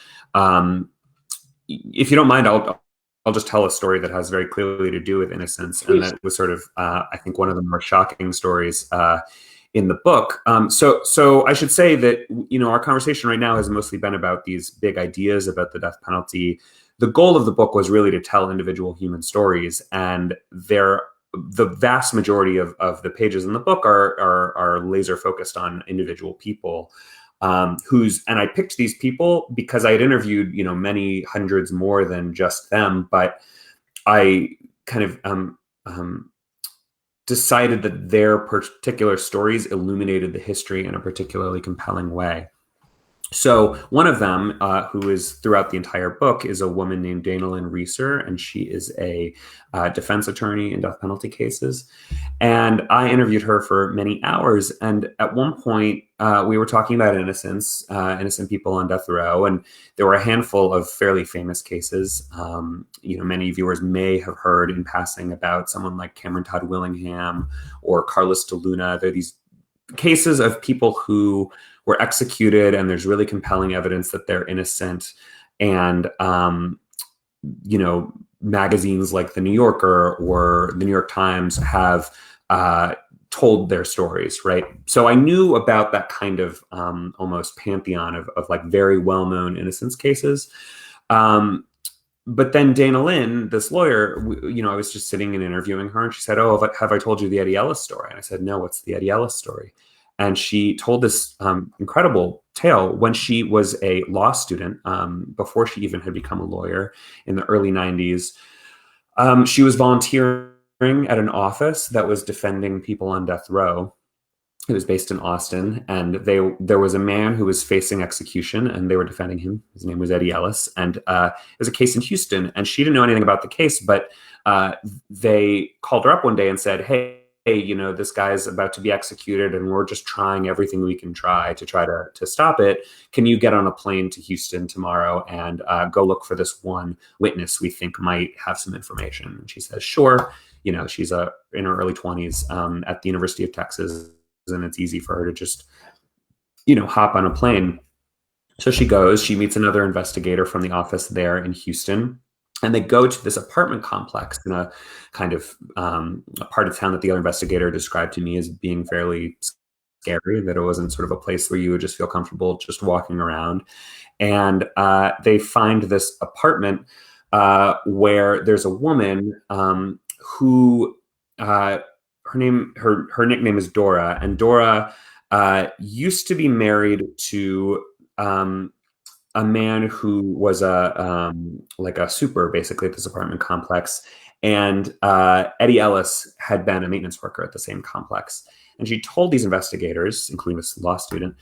if you don't mind, I'll just tell a story that has very clearly to do with innocence. Please. And that was sort of, I think, one of the more shocking stories in the book. So I should say that, our conversation right now has mostly been about these big ideas about the death penalty. The goal of the book was really to tell individual human stories, and the vast majority of the pages in the book are laser focused on individual people. And I picked these people because I had interviewed, many hundreds more than just them, but I kind of decided that their particular stories illuminated the history in a particularly compelling way. So one of them, who is throughout the entire book, is a woman named Dana Lynn Reeser, and she is a defense attorney in death penalty cases. And I interviewed her for many hours. And at one point, we were talking about innocence, innocent people on death row, and there were a handful of fairly famous cases. Many viewers may have heard in passing about someone like Cameron Todd Willingham or Carlos de Luna. They're these cases of people who were executed, and there's really compelling evidence that they're innocent. And, magazines like The New Yorker or The New York Times have told their stories, right? So I knew about that kind of almost pantheon of like very well-known innocence cases. But then Dana Lynn, this lawyer, I was just sitting and interviewing her, and she said, "Oh, have I told you the Eddie Ellis story?" And I said, "No, what's the Eddie Ellis story?" And she told this incredible tale when she was a law student, before she even had become a lawyer in the early 90s. She was volunteering at an office that was defending people on death row. It was based in Austin, and there was a man who was facing execution, and they were defending him. His name was Eddie Ellis, and it was a case in Houston, and she didn't know anything about the case, but they called her up one day and said, hey, this guy's about to be executed, and we're just trying everything we can try to stop it. Can you get on a plane to Houston tomorrow and go look for this one witness we think might have some information? And she says, sure. She's in her early 20s at the University of Texas, and it's easy for her to just, hop on a plane. So she goes, she meets another investigator from the office there in Houston, and they go to this apartment complex in a kind of a part of town that the other investigator described to me as being fairly scary, that it wasn't sort of a place where you would just feel comfortable just walking around. And they find this apartment where there's a woman who her nickname is Dora, and Dora used to be married to a man who was like a super basically at this apartment complex, and Eddie Ellis had been a maintenance worker at the same complex. And she told these investigators, including this law student,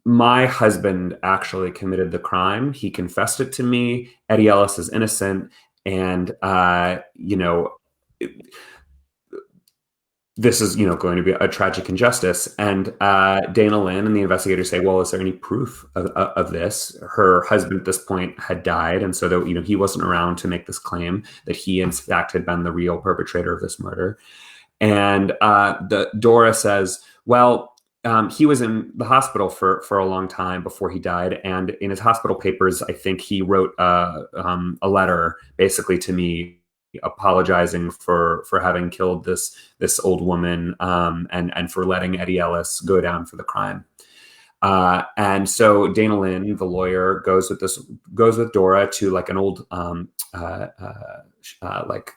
my husband actually committed the crime. He confessed it to me. Eddie Ellis is innocent, and this is, going to be a tragic injustice. And Dana Lynn and the investigators say, well, is there any proof of this? Her husband at this point had died, and so that he wasn't around to make this claim that he in fact had been the real perpetrator of this murder. And Dora says, well, he was in the hospital for a long time before he died, and in his hospital papers, I think he wrote a letter basically to me apologizing for having killed this old woman, and for letting Eddie Ellis go down for the crime. And so Dana Lynn, the lawyer, goes with Dora to like an old like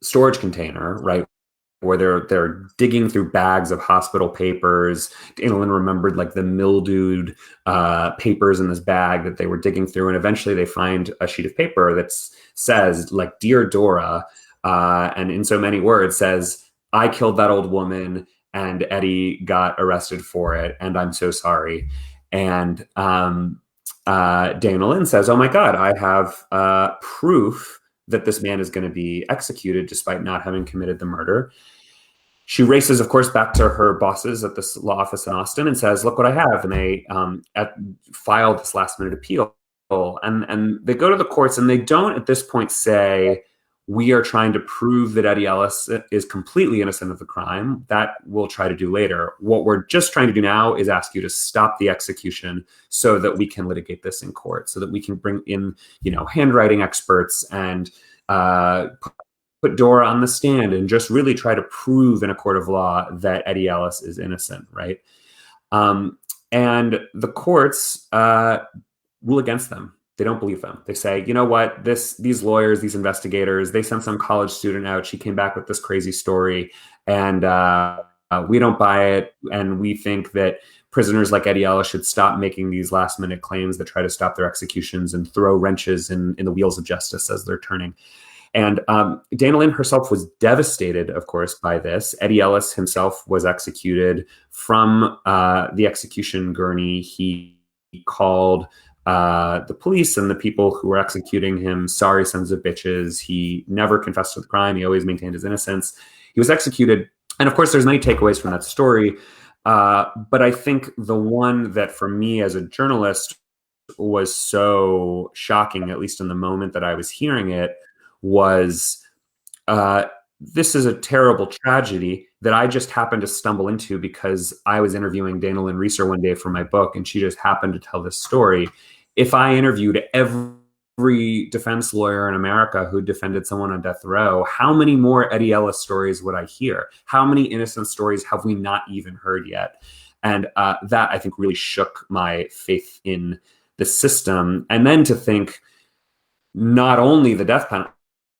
storage container, right, where they're digging through bags of hospital papers. Dana Lynn remembered like the mildewed papers in this bag that they were digging through, and eventually they find a sheet of paper that says, like, "Dear Dora," and in so many words says, "I killed that old woman, and Eddie got arrested for it, and I'm so sorry." And Dana Lynn says, "Oh my God, I have proof that this man is going to be executed despite not having committed the murder." She races, of course, back to her bosses at this law office in Austin and says, "Look what I have." And they file this last-minute appeal. And they go to the courts, and they don't at this point say, we are trying to prove that Eddie Ellis is completely innocent of the crime. That we'll try to do later. What we're just trying to do now is ask you to stop the execution so that we can litigate this in court, so that we can bring in, handwriting experts and put Dora on the stand and just really try to prove in a court of law that Eddie Ellis is innocent, right? And the courts rule against them. They don't believe them. They say, you know what, these lawyers, these investigators, they sent some college student out. She came back with this crazy story, and we don't buy it. And we think that prisoners like Eddie Ellis should stop making these last-minute claims that try to stop their executions and throw wrenches in the wheels of justice as they're turning. And Dana Lynn herself was devastated, of course, by this. Eddie Ellis himself was executed. From the execution gurney, he called the police and the people who were executing him sorry sons of bitches. He never confessed to the crime. He always maintained his innocence. He was executed. And of course, there's many takeaways from that story. But I think the one that for me as a journalist was so shocking, at least in the moment that I was hearing it, was this is a terrible tragedy that I just happened to stumble into because I was interviewing Dana Lynn Reeser one day for my book, and she just happened to tell this story. If I interviewed every defense lawyer in America who defended someone on death row, how many more Eddie Ellis stories would I hear? How many innocent stories have we not even heard yet? And that, I think, really shook my faith in the system. And then to think not only the death penalty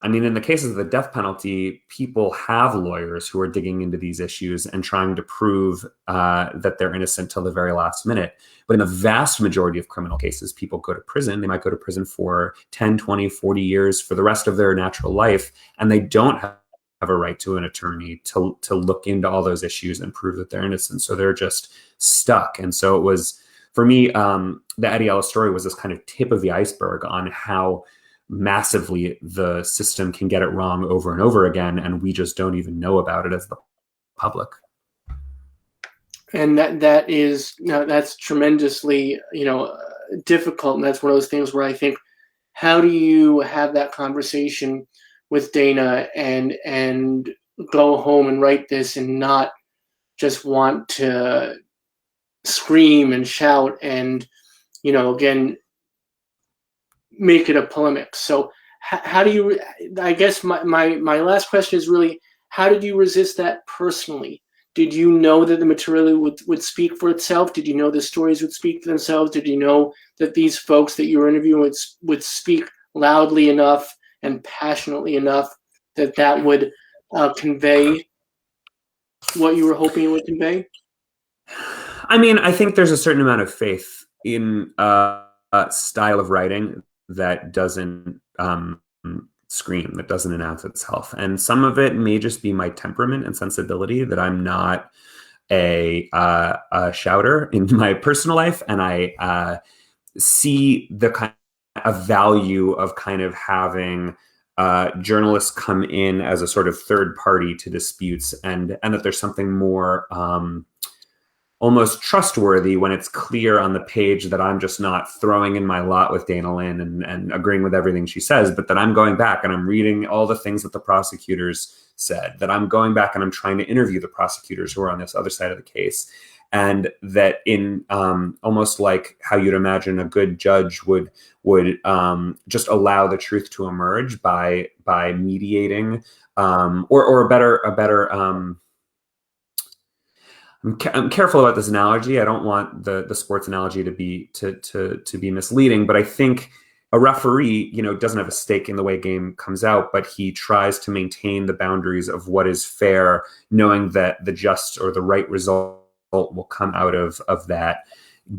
I mean, in the cases of the death penalty, people have lawyers who are digging into these issues and trying to prove that they're innocent till the very last minute. But in the vast majority of criminal cases, people go to prison. They might go to prison for 10, 20, 40 years for the rest of their natural life, and they don't have a right to an attorney to look into all those issues and prove that they're innocent. So they're just stuck. And so it was, for me, the Eddie Ellis story was this kind of tip of the iceberg on how massively the system can get it wrong over and over again, and we just don't even know about it as the public. And that is, that's tremendously, difficult. And that's one of those things where I think, how do you have that conversation with Dana and go home and write this and not just want to scream and shout and, again, make it a polemic. So how do you, I guess my last question is really, how did you resist that personally? Did you know that the material would speak for itself? Did you know the stories would speak for themselves? Did you know that these folks that you were interviewing would speak loudly enough and passionately enough that would convey what you were hoping it would convey? I mean, I think there's a certain amount of faith in a style of writing that doesn't scream, that doesn't announce itself. And some of it may just be my temperament and sensibility, that I'm not a shouter in my personal life. And I see the kind of value of kind of having journalists come in as a sort of third party to disputes, and that there's something more almost trustworthy when it's clear on the page that I'm just not throwing in my lot with Dana Lynn and agreeing with everything she says, but that I'm going back and I'm reading all the things that the prosecutors said, that I'm going back and I'm trying to interview the prosecutors who are on this other side of the case. And that in almost like how you'd imagine a good judge would just allow the truth to emerge by mediating, or a better I'm careful about this analogy. I don't want the sports analogy to be misleading, but I think a referee, doesn't have a stake in the way a game comes out, but he tries to maintain the boundaries of what is fair, knowing that the just or the right result will come out of that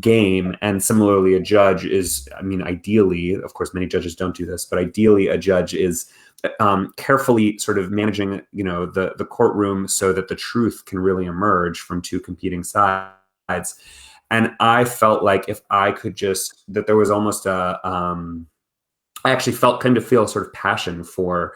game. And similarly, a judge is, ideally, of course, many judges don't do this, but ideally a judge is carefully sort of managing, the courtroom so that the truth can really emerge from two competing sides. And I felt like if I could that there was almost I actually feel a sort of passion for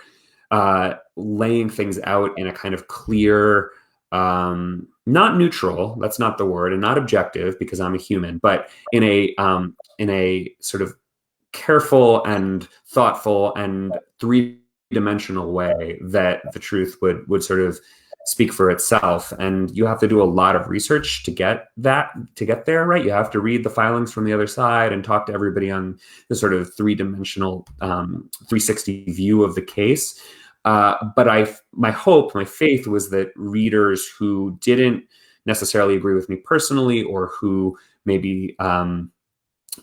laying things out in a kind of clear, not neutral, that's not the word, and not objective because I'm a human, but in a sort of careful and thoughtful and three-dimensional way that the truth would sort of speak for itself. And you have to do a lot of research to get there, right? You have to read the filings from the other side and talk to everybody on the sort of three-dimensional 360 view of the case. But my faith was that readers who didn't necessarily agree with me personally, or who maybe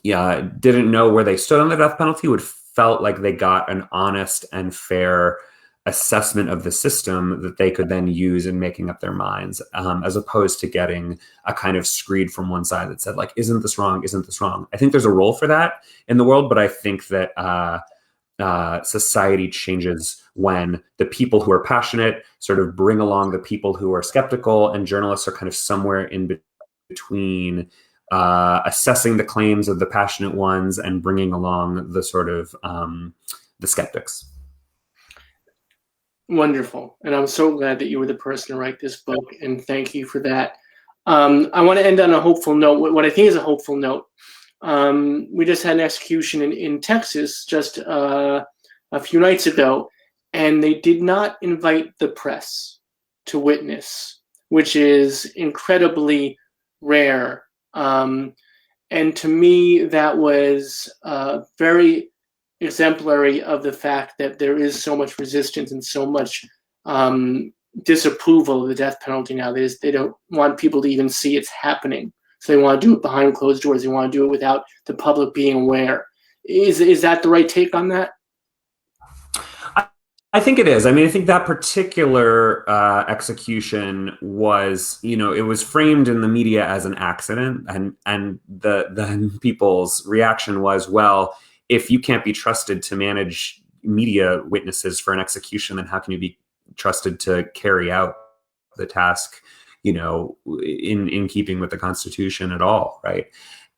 didn't know where they stood on the death penalty, felt like they got an honest and fair assessment of the system that they could then use in making up their minds, as opposed to getting a kind of screed from one side that said, like, isn't this wrong? Isn't this wrong? I think there's a role for that in the world, but I think that society changes when the people who are passionate sort of bring along the people who are skeptical, and journalists are kind of somewhere in between, assessing the claims of the passionate ones and bringing along the sort of the skeptics. Wonderful. And I'm so glad that you were the person to write this book, and thank you for that. I want to end on a hopeful note, what I think is a hopeful note. We just had an execution in Texas just a few nights ago, and they did not invite the press to witness, which is incredibly rare. And to me, that was very exemplary of the fact that there is so much resistance and so much disapproval of the death penalty now. They don't want people to even see it's happening. So they want to do it behind closed doors. They want to do it without the public being aware. Is that the right take on that? I think it is. I mean, I think that particular execution was, it was framed in the media as an accident, and then people's reaction was, well, if you can't be trusted to manage media witnesses for an execution, then how can you be trusted to carry out the task, in keeping with the Constitution at all, right?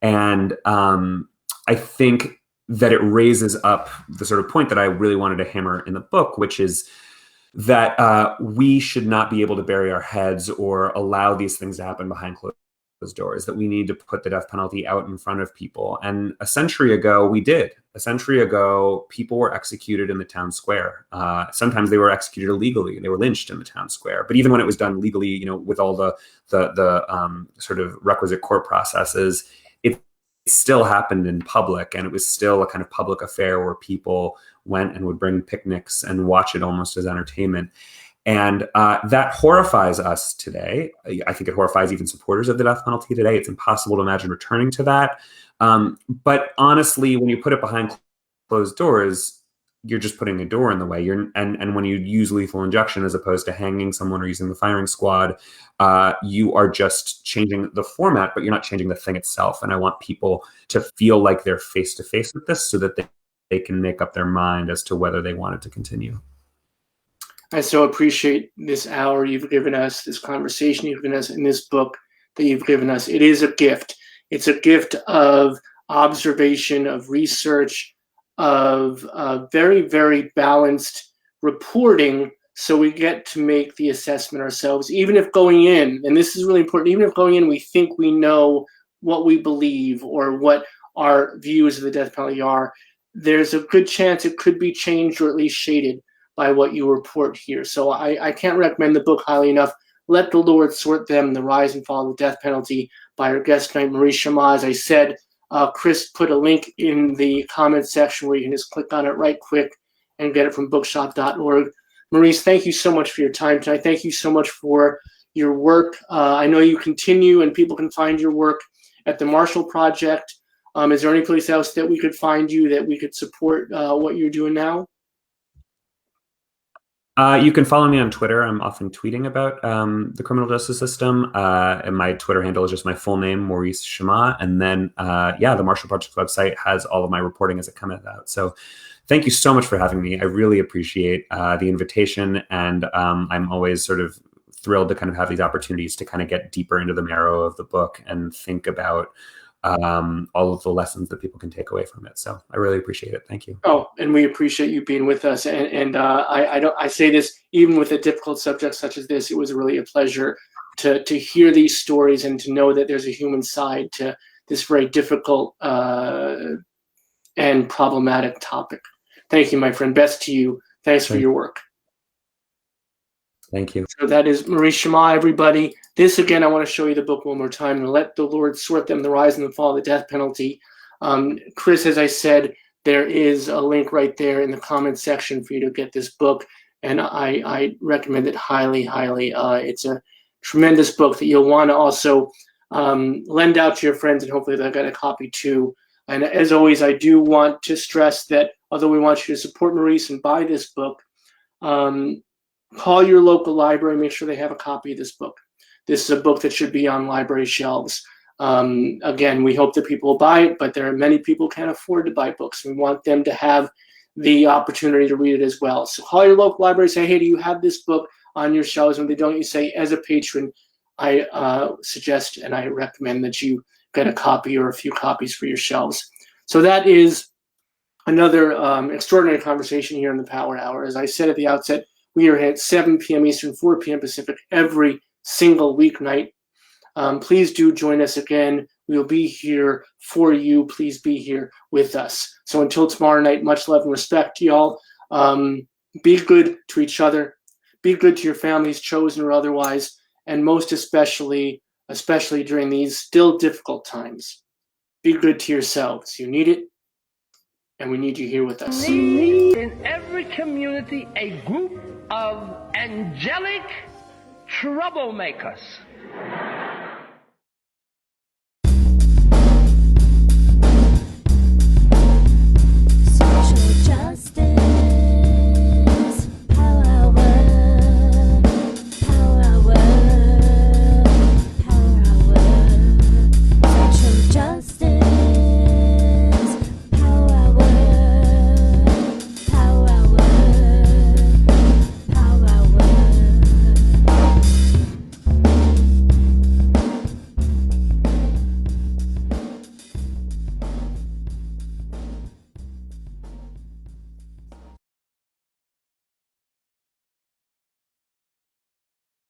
And I think that it raises up the sort of point that I really wanted to hammer in the book, which is that we should not be able to bury our heads or allow these things to happen behind closed doors, that we need to put the death penalty out in front of people. And a century ago, we did. A century ago, people were executed in the town square. Sometimes they were executed illegally. They were lynched in the town square. But even when it was done legally, with all the sort of requisite court processes, it still happened in public, and it was still a kind of public affair where people went and would bring picnics and watch it almost as entertainment. And that horrifies us today. I think it horrifies even supporters of the death penalty today. It's impossible to imagine returning to that. But honestly, when you put it behind closed doors, you're just putting a door in the way. And when you use lethal injection as opposed to hanging someone or using the firing squad, you are just changing the format, but you're not changing the thing itself. And I want people to feel like they're face to face with this so that they can make up their mind as to whether they want it to continue. I so appreciate this hour you've given us, this conversation you've given us, in this book that you've given us. It is a gift. It's a gift of observation, of research, of very, very balanced reporting, so we get to make the assessment ourselves, even if going in, and this is really important, even if going in we think we know what we believe or what our views of the death penalty are, there's a good chance it could be changed or at least shaded by what you report here. So I can't recommend the book highly enough. Let the Lord Sort Them, The Rise and Fall of the Death Penalty, by our guest tonight, Maurice Chammah. As I said, Chris put a link in the comments section where you can just click on it right quick and get it from bookshop.org. Maurice, thank you so much for your time tonight. Thank you so much for your work. I know you continue, and people can find your work at the Marshall Project. Is there any place else that we could find you, that we could support what you're doing now? You can follow me on Twitter. I'm often tweeting about the criminal justice system. And my Twitter handle is just my full name, Maurice Chammah. And then, the Marshall Project website has all of my reporting as it comes out. So thank you so much for having me. I really appreciate the invitation. And I'm always sort of thrilled to kind of have these opportunities to kind of get deeper into the marrow of the book and think about all of the lessons that people can take away from it. So I really appreciate it. Thank you. Oh, and we appreciate you being with us. And I say this even with a difficult subject such as this. It was really a pleasure to hear these stories and to know that there's a human side to this very difficult and problematic topic. Thank you, my friend. Best to you. Thanks for your work. Thank you. So that is Maurice Chammah, everybody. This, again, I want to show you the book one more time. Let the Lord Sort Them, The Rise and the Fall of the Death Penalty. Chris, as I said, there is a link right there in the comments section for you to get this book. And I recommend it highly, highly. It's a tremendous book that you'll want to also lend out to your friends, and hopefully they'll get a copy too. And as always, I do want to stress that although we want you to support Maurice and buy this book, call your local library, make sure they have a copy of this book. This is a book that should be on library shelves. Again, we hope that people will buy it, but there are many people who can't afford to buy books. We want them to have the opportunity to read it as well. So call your local library, say, hey, do you have this book on your shelves? And if they don't, you say, as a patron, I suggest and I recommend that you get a copy or a few copies for your shelves. So that is another extraordinary conversation here in the Power Hour. As I said at the outset, we are at 7 p.m. Eastern, 4 p.m. Pacific every single weeknight. Please do join us again. We will be here for you. Please be here with us. So until tomorrow night, much love and respect to y'all. Be good to each other. Be good to your families, chosen or otherwise. And most especially during these still difficult times, be good to yourselves. You need it, and we need you here with us. We need in every community a group of angelic troublemakers.